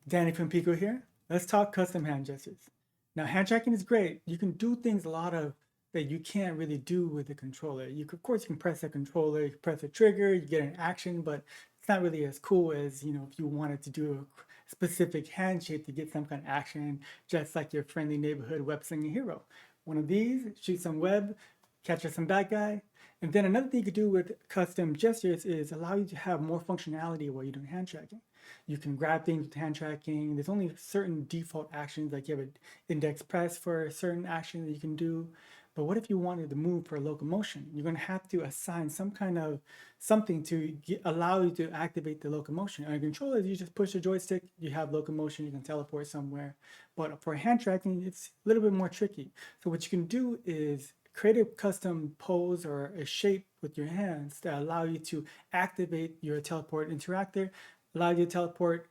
Danny from PICO here. Let's talk custom hand gestures. Now, hand tracking is great. You can do things a lot of that you can't really do with the controller. Of course, you can press a controller, you can press a trigger, you get an action, but it's not really as cool as, if you wanted to do a specific hand shape to get some kind of action, just like your friendly neighborhood web slinging hero. One of these, shoot some web, capture some bad guy. And then another thing you could do with custom gestures is allow you to have more functionality while you're doing hand tracking. You can grab things with hand tracking. There's only certain default actions, like you have an index press for a certain action that you can do. But what if you wanted to move for locomotion? You're going to have to assign some kind of something to allow you to activate the locomotion. On a controller, you just push the joystick, you have locomotion, you can teleport somewhere. But for hand tracking, it's a little bit more tricky. So what you can do is create a custom pose or a shape with your hands that allow you to activate your teleport interactor, allow you to teleport,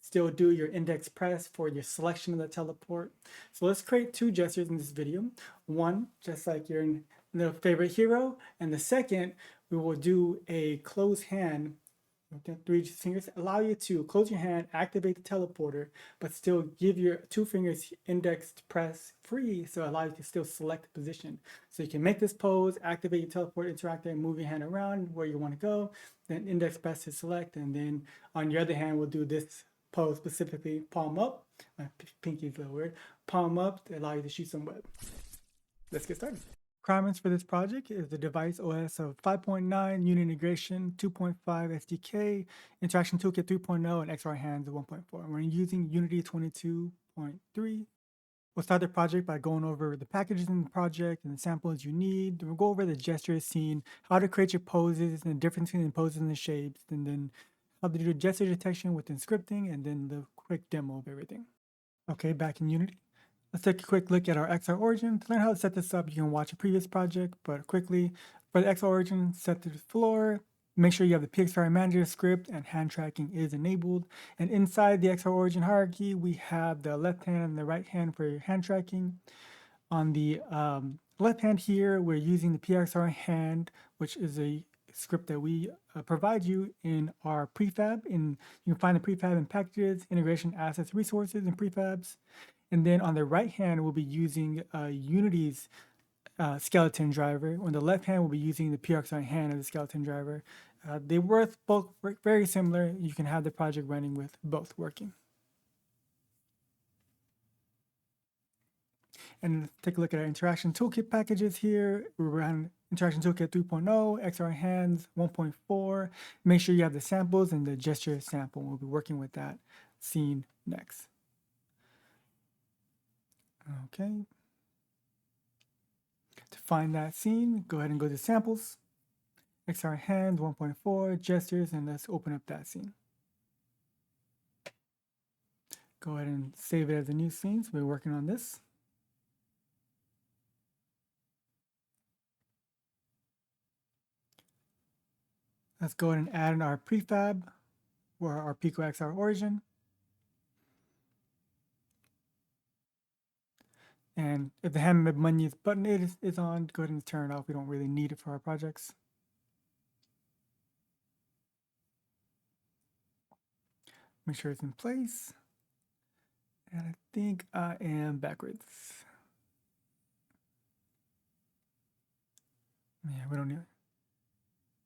still do your index press for your selection of the teleport. So let's create two gestures in this video. One, just like your favorite hero, and the second, we will do a closed hand. Three fingers allow you to close your hand, activate the teleporter, but still give your two fingers index press free, so allow you to still select the position. So you can make this pose, activate your teleport interactor, and move your hand around where you want to go, then index press to select, and then on your other hand, we'll do this pose specifically, palm up. My pinky's a little weird. Palm up to allow you to shoot some web. Let's get started. Requirements for this project is the device OS of 5.9, unit integration 2.5 SDK, interaction toolkit 3.0, and XRI hands 1.4. We're using Unity 22.3. We'll start the project by going over the packages in the project and the samples you need. We'll go over the gesture scene, how to create your poses, and the difference between the poses and the shapes, and then how to do gesture detection within scripting, and then the quick demo of everything. Okay, back in Unity. Let's take a quick look at our XR origin. To learn how to set this up, you can watch a previous project, but quickly, for the XR origin, set to the floor, make sure you have the PXRI manager script and hand tracking is enabled. And inside the XR origin hierarchy, we have the left hand and the right hand for your hand tracking. On the left hand here, we're using the PXRI hand, which is a script that we provide you in our prefab. You can find the prefab in packages, integration, assets, resources, and prefabs. And then on the right hand, we'll be using Unity's skeleton driver. On the left hand, we'll be using the PXRI hand as the skeleton driver. They both very similar. You can have the project running with both working. And take a look at our interaction toolkit packages here. We're running interaction toolkit 3.0, XR hands 1.4. Make sure you have the samples and the gesture sample. We'll be working with that scene next. Okay. To find that scene, go ahead and go to samples, XR hands 1.4, gestures, and let's open up that scene. Go ahead and save it as a new scene. So we're working on this. Let's go ahead and add in our prefab or our PICO XR origin. And if the hand menu button is on, go ahead and turn it off. We don't really need it for our projects. Make sure it's in place. And I think I am backwards. Yeah, we don't need it.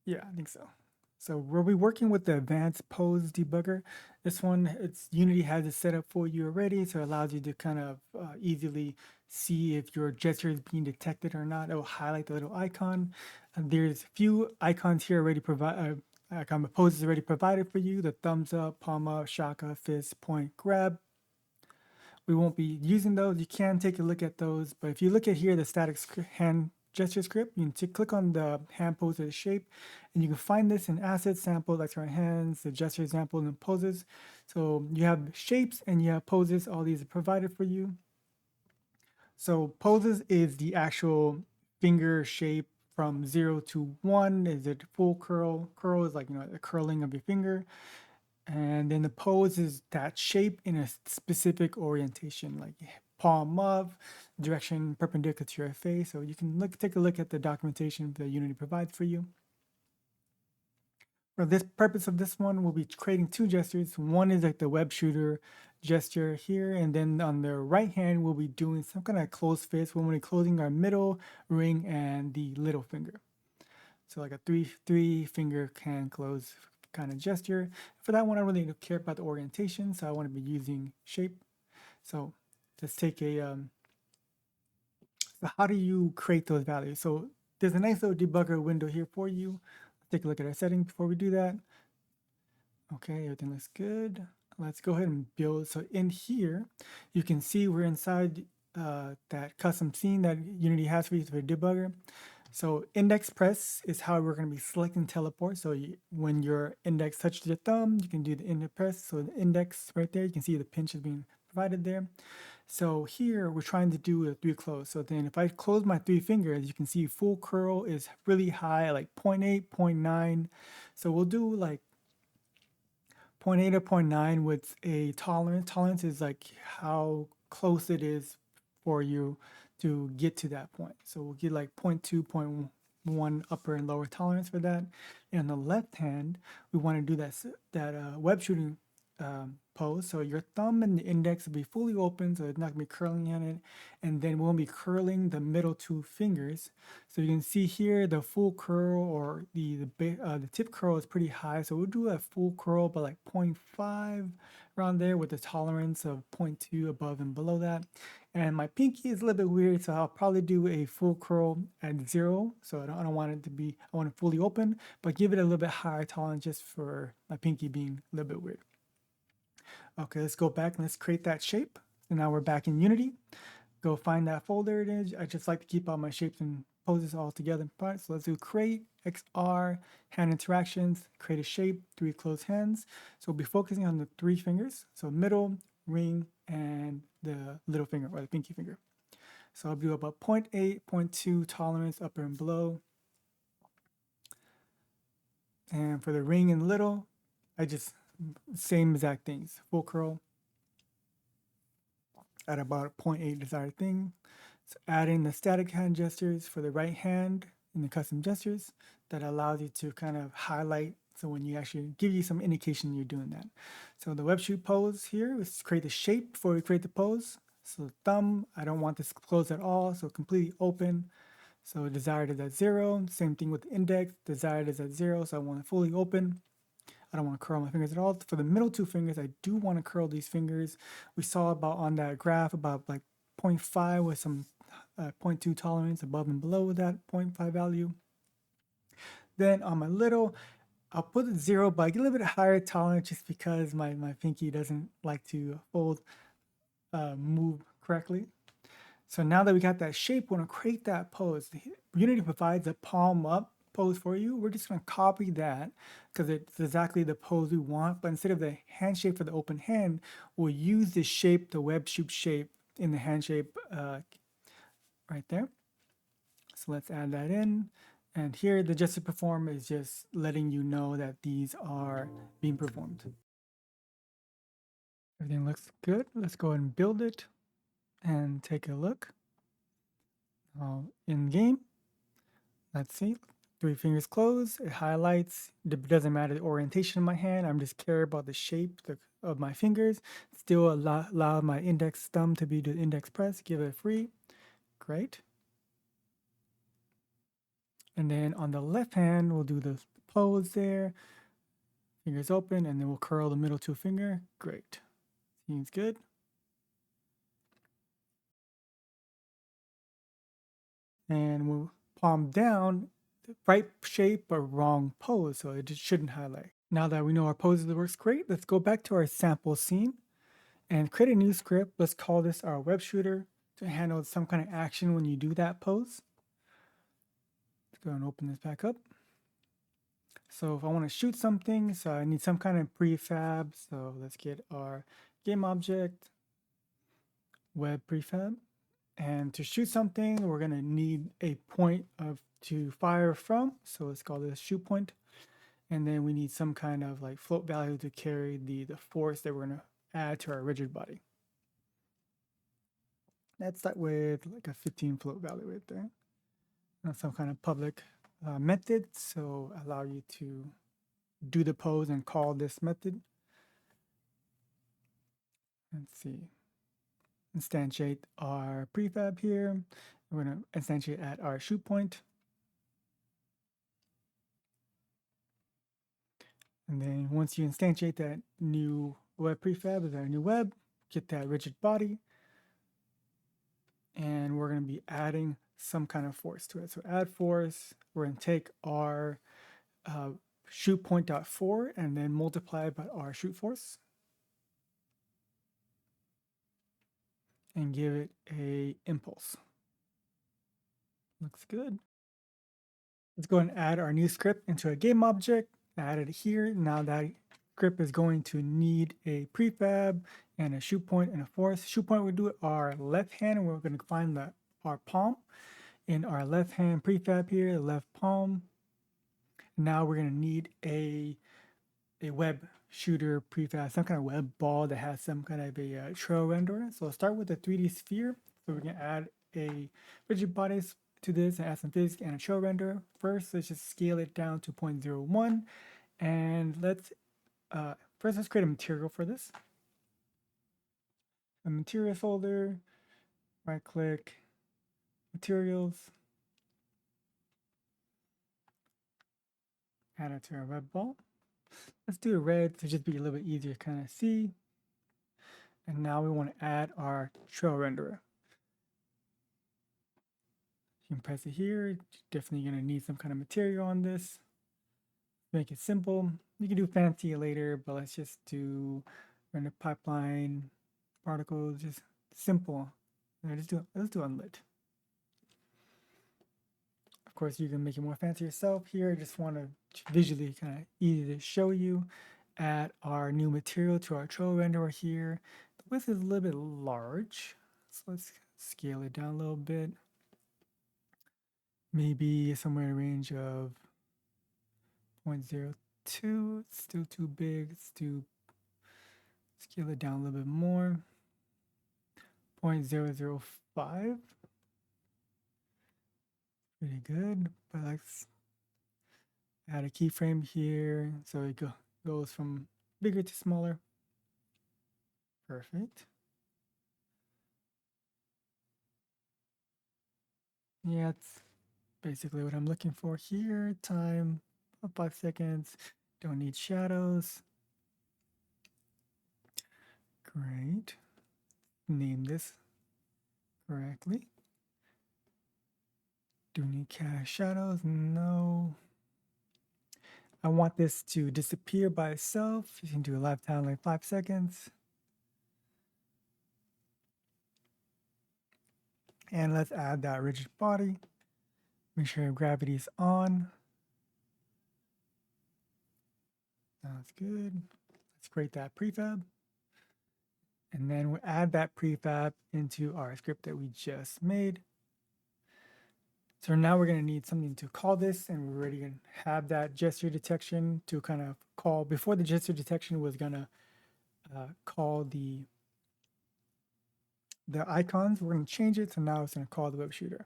Yeah, I think so. So we'll be working with the advanced pose debugger. This one, Unity has it set up for you already, so it allows you to kind of easily see if your gesture is being detected or not. It will highlight the little icon. And there's a few icons here already provided. Icon poses already provided for you: the thumbs up, palm up, shaka, fist, point, grab. We won't be using those. You can take a look at those, but if you look at here, the static hand gesture script, you can click on the hand pose or the shape, and you can find this in assets, samples, like our hands, the gesture example, and poses. So you have shapes and you have poses. All these are provided for you. So poses is the actual finger shape from 0 to 1. Is it full curl? Curl is like, the curling of your finger. And then the pose is that shape in a specific orientation, like palm up, direction perpendicular to your face. So you can take a look at the documentation that Unity provides for you. For this purpose of this one, we'll be creating two gestures. One is like the Webshooter gesture here, and then on the right hand, we'll be doing some kind of close fist when we're closing our middle ring and the little finger. So like a three finger can close kind of gesture. For that one, I really don't care about the orientation, so I want to be using shape. So let's take a so how do you create those values? So there's a nice little debugger window here for you. Let's take a look at our settings before we do that. Okay, everything looks good. Let's go ahead and build. So in here, you can see we're inside that custom scene that Unity has for you for debugger. So index press is how we're going to be selecting teleport. So when your index touches your thumb, you can do the index press. So the index right there, you can see the pinch is being provided there. So here we're trying to do a 3 close. So then if I close my 3 fingers, you can see full curl is really high, like 0.8, 0.9. So we'll do like 0.8 or 0.9 with a tolerance. Tolerance is like how close it is for you to get to that point. So we'll get like 0.2, 0.1 upper and lower tolerance for that. And on the left hand, we want to do that web shooting pose. So your thumb and the index will be fully open, so it's not going to be curling in it. And then we'll be curling the middle 2 fingers. So you can see here the full curl or the tip curl is pretty high. So we'll do a full curl by like 0.5 around there with a tolerance of 0.2 above and below that. And my pinky is a little bit weird, so I'll probably do a full curl at 0. So I don't want it to be, I want it fully open, but give it a little bit higher tolerance just for my pinky being a little bit weird. Okay, let's go back and let's create that shape. And now we're back in Unity. Go find that folder it is. I just like to keep all my shapes and poses all together. So let's do create XR hand interactions, create a shape, 3 closed hands. So we'll be focusing on the 3 fingers. So middle, ring, and the little finger or the pinky finger. So I'll do about 0.8, 0.2 tolerance upper and below. And for the ring and little, I just same exact things. Full curl at about 0.8 desired thing. So add in the static hand gestures for the right hand in the custom gestures that allows you to kind of highlight. So when you actually give you some indication you're doing that. So the Webshoot pose here is create the shape before we create the pose. So thumb, I don't want this closed at all, so completely open. So desired is at 0. Same thing with the index, desired is at 0, so I want it fully open. I don't want to curl my fingers at all. For the middle 2 fingers, I do want to curl these fingers. We saw about on that graph about like 0.5 with some 0.2 tolerance above and below that 0.5 value. Then on my little, I'll put it 0, but I get a little bit higher tolerance just because my pinky doesn't like to move correctly. So now that we got that shape, we want to create that pose. Unity provides a palm up pose for you. We're just going to copy that because it's exactly the pose we want. But instead of the hand shape for the open hand, we'll use the shape, the Webshoot shape in the hand shape right there. So let's add that in. And here the gesture perform is just letting you know that these are being performed. Everything looks good. Let's go ahead and build it and take a look. In game, let's see. 3 fingers closed. It highlights. It doesn't matter the orientation of my hand. I'm just care about the shape of my fingers. Still allow my index thumb to be the index press. Give it a free. Great. And then on the left hand, we'll do the pose there. Fingers open, and then we'll curl the middle 2 finger. Great. Seems good. And we'll palm down, right shape but wrong pose, so it just shouldn't highlight. Now that we know our poses works great, let's go back to our sample scene and create a new script. Let's call this our Webshooter to handle some kind of action when you do that pose. Let's go and open this back up. So if I want to shoot something, so I need some kind of prefab. So let's get our game object, web prefab. And to shoot something, we're going to need a point to fire from. So let's call this shoot point. And then we need some kind of like float value to carry the force that we're going to add to our rigid body. Let's start with like a 15 float value right there. And some kind of public method, so allow you to do the pose and call this method. Let's see. Instantiate our prefab here. We're going to instantiate at our shoot point. And then once you instantiate that new web prefab with our new web, get that rigid body. And we're going to be adding some kind of force to it. So add force, we're going to take our shoot point.4 and then multiply by our shoot force. And give it a impulse. Looks good. Let's go and add our new script into a game object. Add it here. Now that script is going to need a prefab and a shoot point and a force. Shoot point, we'll do it our left hand, and we're going to find our palm in our left hand prefab here, the left palm. Now we're going to need a web shooter prefab, some kind of web ball that has some kind of a trail renderer. So let's start with a 3D sphere. So we're going to add a rigid bodies to this and add some physics and a trail render. First, let's just scale it down to 0.01. And let's create a material for this. A material folder, right click, materials, add it to our web ball. Let's do a red to just be a little bit easier to kind of see. And now we want to add our trail renderer. You can press it here. Definitely going to need some kind of material on this. Make it simple. You can do fancy later, but let's just do render pipeline, particles, just simple. Let's do unlit. Of course, you can make it more fancy yourself here. I just want to visually kind of easy to show you. Add our new material to our trail renderer here. The width is a little bit large, so let's scale it down a little bit. Maybe somewhere in the range of 0.02. It's still too big. Let's scale it down a little bit more. 0.005. Pretty good. But let's add a keyframe here so it goes from bigger to smaller. Perfect. Yeah, it's basically what I'm looking for here. Time of 5 seconds. Don't need shadows. Great. Name this correctly. Do need cast shadows? No. I want this to disappear by itself. You can do a lifetime like 5 seconds. And let's add that rigid body. Make sure gravity is on. That's good. Let's create that prefab. And then we'll add that prefab into our script that we just made. So now we're going to need something to call this, and we're already going to have that gesture detection to kind of call. Before the gesture detection was going to call the icons, we're going to change it. So now it's going to call the Webshooter.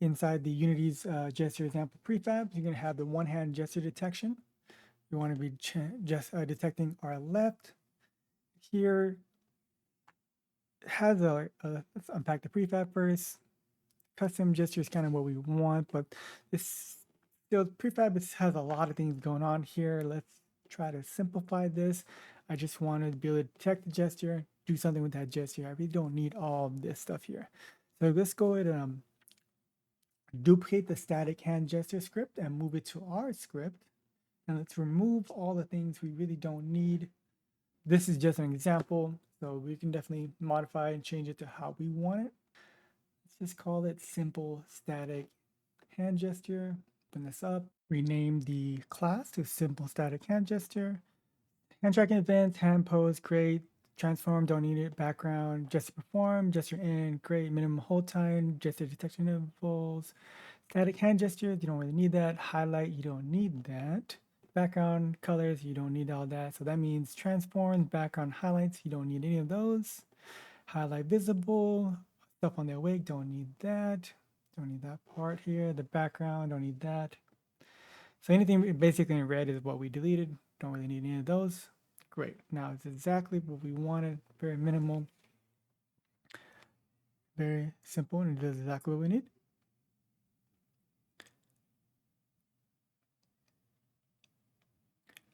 Inside the Unity's gesture example prefab, you're going to have the one-hand gesture detection. We want to be just detecting our left. Here it has let's unpack the prefab first. Custom gesture is kind of what we want, but this still prefab has a lot of things going on here. Let's try to simplify this. I just wanted to be able to detect the gesture, do something with that gesture. I really don't need all of this stuff here. So let's go ahead and duplicate the static hand gesture script and move it to our script. And let's remove all the things we really don't need. This is just an example, so we can definitely modify and change it to how we want it. Let's just call it simple static hand gesture. Open this up, rename the class to simple static hand gesture. Hand tracking events, hand pose, great. Transform, don't need it. Background, gesture perform, gesture in, great. Minimum hold time, gesture detection intervals. Static hand gestures, you don't really need that. Highlight, you don't need that. Background colors, you don't need all that. So that means transform, background highlights, you don't need any of those. Highlight visible, stuff on their wig, don't need that. Don't need that part here. The background, don't need that. So anything basically in red is what we deleted. Don't really need any of those. Great. Now it's exactly what we wanted. Very minimal. Very simple, and it does exactly what we need.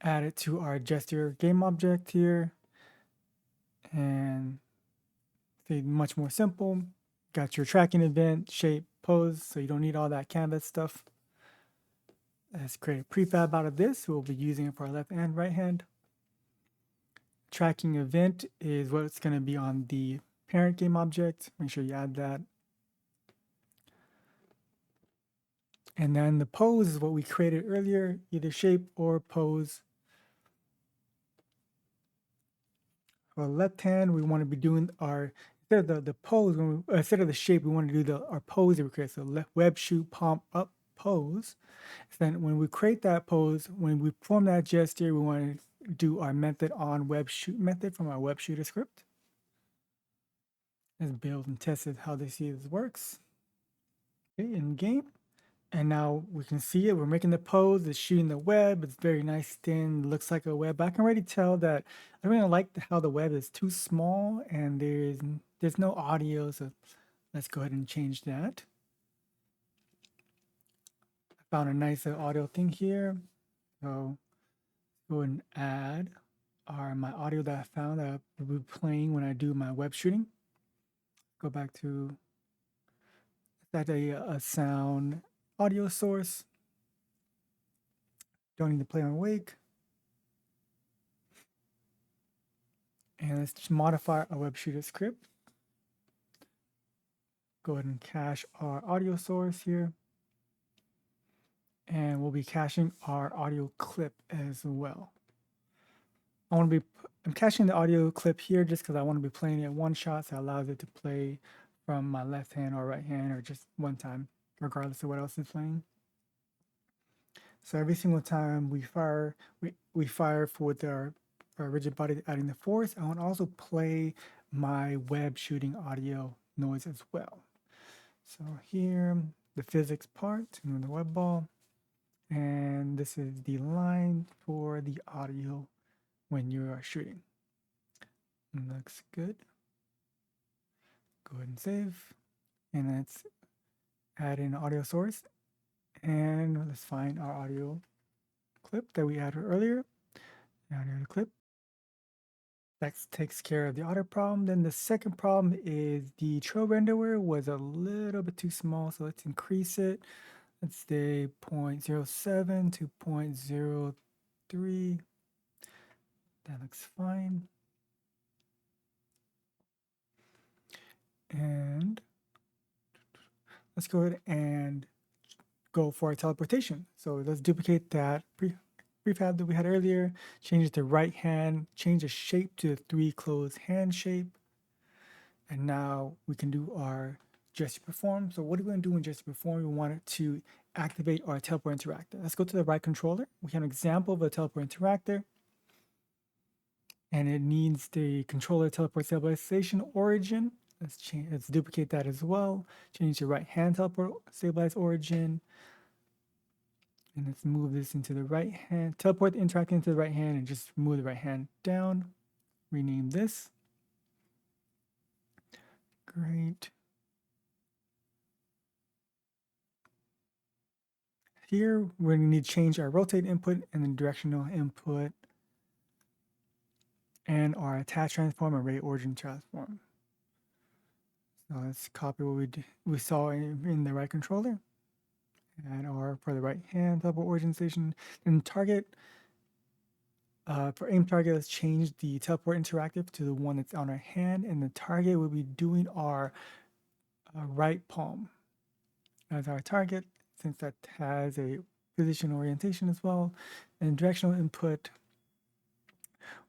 Add it to our gesture game object here. And say much more simple. Got your tracking event, shape, pose, so you don't need all that canvas stuff. Let's create a prefab out of this. We'll be using it for our left and right hand. Tracking event is what's going to be on the parent game object. Make sure you add that. And then the pose is what we created earlier, either shape or pose. For the left hand, we want to be doing our, instead of the pose, instead of the shape, we want to do our pose that we create. So left Webshoot palm up pose. So then when we create that pose, when we perform that gesture, we want to do our method on Webshoot method from our Webshooter script. Let's build and test it, how they see this works. Okay, in game. And now we can see it. We're making the pose. It's shooting the web. It's very nice, thin. Looks like a web. I can already tell that I really like how the web is too small and there's no audio. So let's go ahead and change that. I found a nice audio thing here. So go ahead and add my audio that I found that will be playing when I do my web shooting. Go back to that a sound audio source. Don't need to play on wake. And let's just modify our Webshooter script. Go ahead and cache our audio source here. And we'll be caching our audio clip as well. I'm caching the audio clip here just because I want to be playing it one shot, so it allows it to play from my left hand or right hand or just one time, regardless of what else is playing. So every single time we fire, we fire with our rigid body adding the force. I want to also play my web shooting audio noise as well. So here, the physics part and the web ball. And this is the line for the audio when you are shooting. Looks good. Go ahead and save. And let's add in audio source. And let's find our audio clip that we added earlier. Audio clip. That takes care of the audio problem. Then the second problem is the trail renderer was a little bit too small, so let's increase it. Let's say 0.07 to 0.03. That looks fine. And let's go ahead and go for a teleportation. So let's duplicate that prefab that we had earlier, change it to right hand, change the shape to the 3 closed hand shape. And now we can do our gesture perform. So what are we going to do in gesture perform? We want it to activate our teleport interactor. Let's go to the right controller. We have an example of a teleport interactor. And it needs the controller teleport stabilization origin. Let's duplicate that as well. Change the right hand teleport stabilize origin. And let's move this into the right hand, teleport the interactor into the right hand and just move the right hand down. Rename this. Great. Here, we're going to need to change our rotate input and the directional input and our attach transform and ray origin transform. So let's copy what we saw in the right controller. And or for the right hand teleport origin station. And target, for aim target, let's change the teleport interactive to the one that's on our hand. And the target will be doing our right palm as our target, since that has a position orientation as well. And directional input,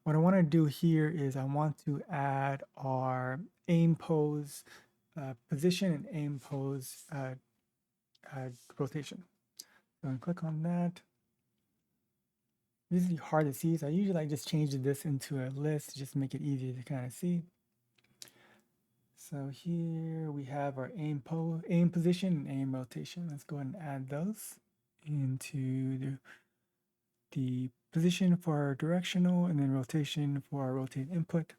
what I want to do here is I want to add our aim pose position and aim pose rotation. So I'm going to click on that. This is hard to see, so I usually just change this into a list to just make it easier to kind of see. So here we have our aim position and aim rotation. Let's go ahead and add those into the position for our directional, and then rotation for our rotate input.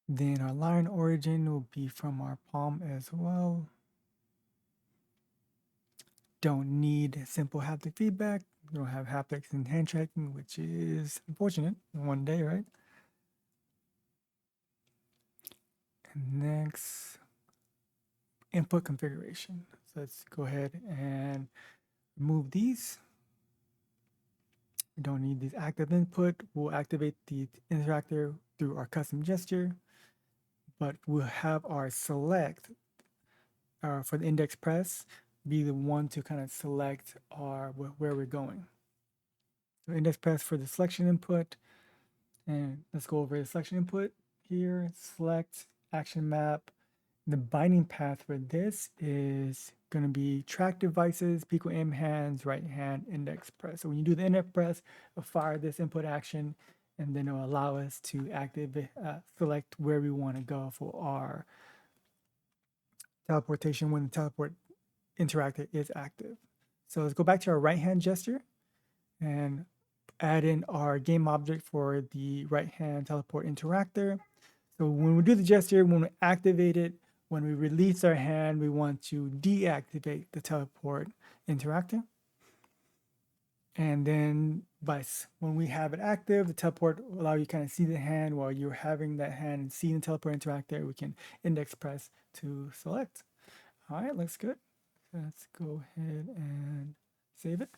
Then our line origin will be from our palm as well. Don't need simple haptic feedback. We don't have haptics in hand tracking, which is unfortunate in one day, right? And next, input configuration. So let's go ahead and remove these. We don't need these active input. We'll activate the interactor through our custom gesture, but we'll have our select for the index press be the one to kind of select our where we're going. So index press for the selection input, and let's go over the selection input here. Select action map. The binding path for this is going to be track devices, PICO M hands, right hand, index press. So when you do the index press, it'll fire this input action, and then it'll allow us to activate, select where we want to go for our teleportation when the teleport interactor is active. So let's go back to our right hand gesture and add in our game object for the right hand teleport interactor. So when we do the gesture, when we activate it, when we release our hand, we want to deactivate the teleport interactor. And then when we have it active, the teleport will allow you to kind of see the hand while you're having that hand and seeing the teleport interactor. We can index press to select. All right, looks good. Let's go ahead and save it.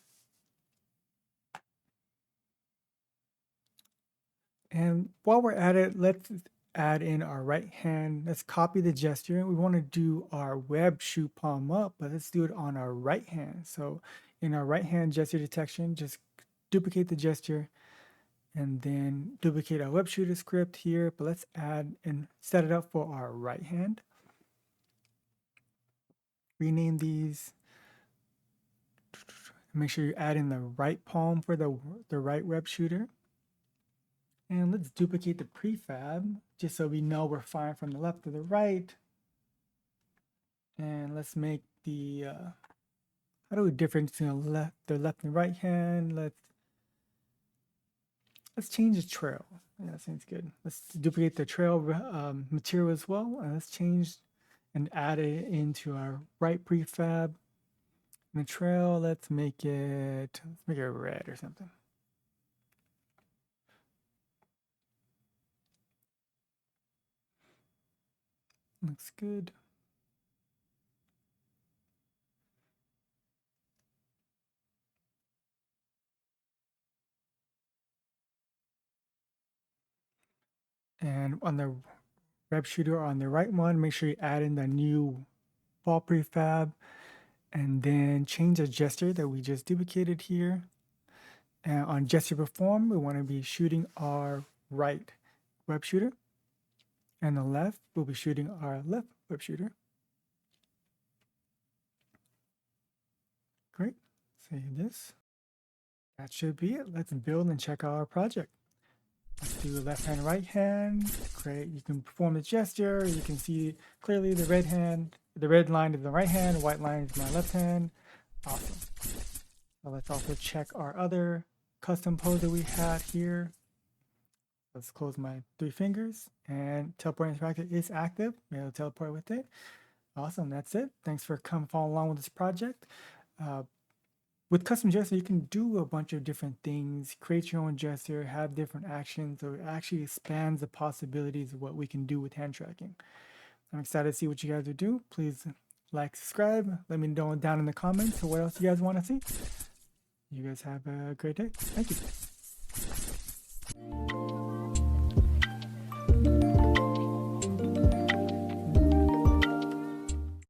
And while we're at it, let's add in our right hand. Let's copy the gesture. We want to do our Webshoot palm up, but let's do it on our right hand. So in our right hand gesture detection, just duplicate the gesture and then duplicate our Webshooter script here. But let's add and set it up for our right hand. Rename these. Make sure you add in the right palm for the right Webshooter. And let's duplicate the prefab just so we know we're firing from the left to the right. And let's make the how do we differentiate the left and right hand? Let's change the trail. Yeah, that seems good. Let's duplicate the trail material as well, and let's change and add it into our right prefab. And the trail, let's make it red or something. Looks good. And on the Webshooter on the right one, make sure you add in the new ball prefab and then change the gesture that we just duplicated here. And on gesture perform, we want to be shooting our right Webshooter, and the left will be shooting our left Webshooter. Great, save this. That should be it. Let's build and check out our project. Let's do left hand, right hand. Great, you can perform the gesture. You can see clearly the red line is the right hand, the white line is my left hand. Awesome. So let's also check our other custom pose that we had here. Let's close my 3 fingers, and teleport interactor is active. Maybe I'll teleport with it. Awesome, that's it. Thanks for following along with this project. With custom gesture, you can do a bunch of different things, create your own gesture, have different actions, so it actually expands the possibilities of what we can do with hand tracking. I'm excited to see what you guys will do. Please like, subscribe, let me know down in the comments what else you guys want to see. You guys have a great day. Thank you.